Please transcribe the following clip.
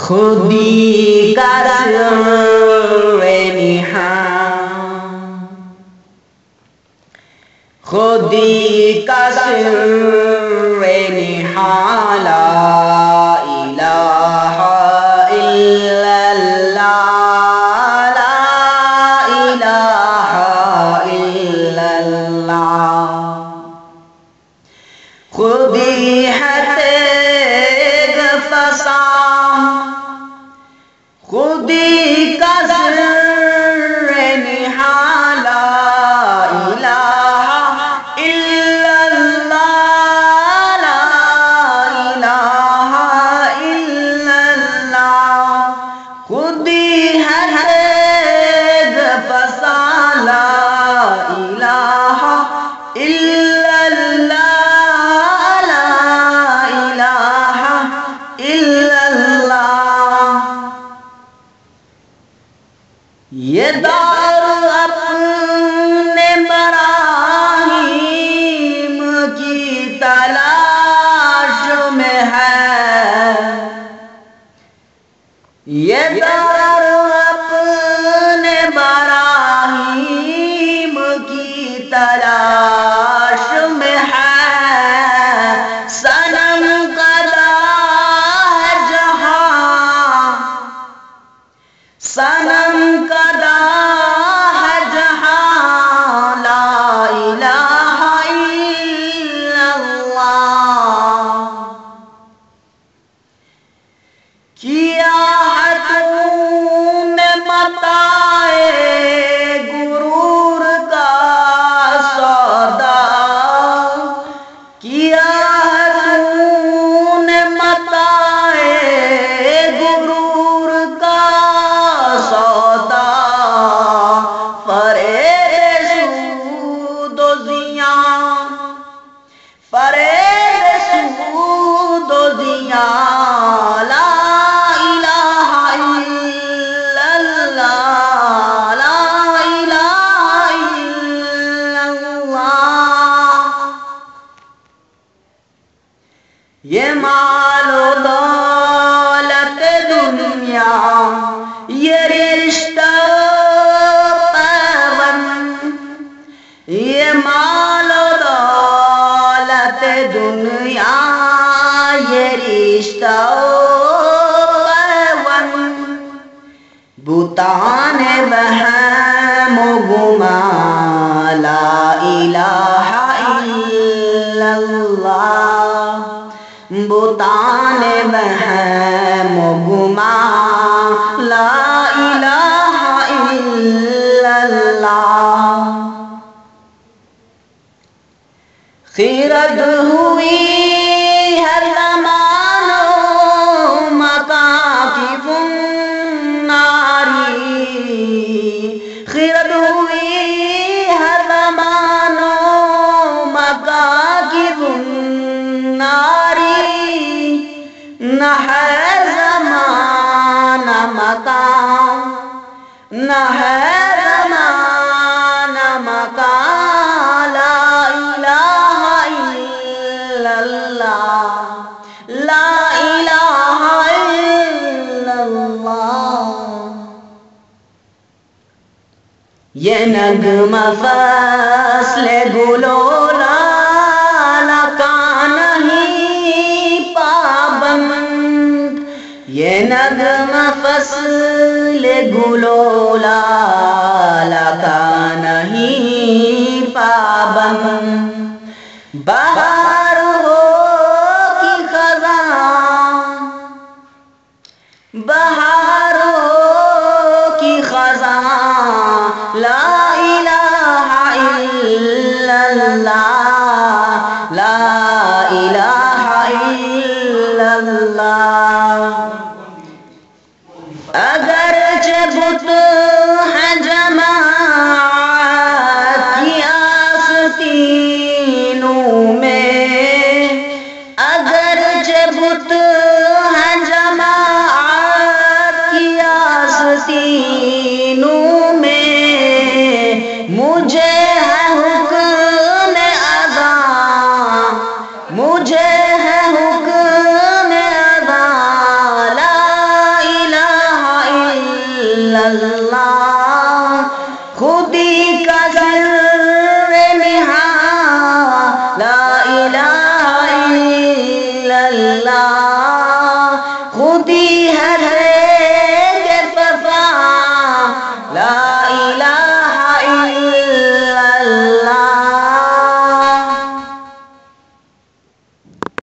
خودی کا سر نہاں، خودی کا سر نہاں، لا الہ الا اللہ، لا الہ الا اللہ، خودی ہے تیغ فساں، خودی کا سر نہاں، لا الہ الا اللہ، لا الہ الا اللہ، خودی ہے تیغ فساں، لا الہ الا اللہ، لا الہ الا اللہ، یہ دار اپنے براہیم کی تلاش میں ہے، یہ دار اپنے براہیم کی تلاش میں ہے، صنم کدا ہے جہاں، صنم کدا ہے جہاں، لا الہ الا اللہ، کیا ہے تو نے متاع غرور کا سودا، کیا ہے تو نے متاع غرور کا سودا، فریب سود و زیاں، فریب سود و زیاں، لا الہ الا اللہ، لا الہ الا اللہ، یہ مال و دولت دنیا، یہ رشتہ پیوند، یہ مال و دولت دنیا، یہ رشتہ پیوند، بتان وہم و گمان، لا الہ الا اللہ، بتان وہم و گمان، لا الہ الا اللہ، خیرت ہوئی ہے زمان و مکان کی فناری، خیرت ہوئی ہے زمان و مکان کی فناری، نہ ہے زمان مکان، نہ ہے زمان مکان، لا الہ الا اللہ، لا الہ الا اللہ، یہ نغمہ فصل گل و لالا کا نہیں پابند، یہ نغمہ فصل گل و لالا کا نہیں پابند، بہار ہو کی خزاں، بہار ہو کی خزاں، لا الہ الا اللہ، لا الہ الا اللہ، اگرچہ بت ہیں جماعت کی آستینوں میں، اگرچہ بت ہیں جماعت کی آستینوں میں، مجھے ہے حکم اذان، مجھے ہے حکم اذان، لا خودی کا ذر نہا لا الہ الا اللہ خودی ہے کے پفا لا الہ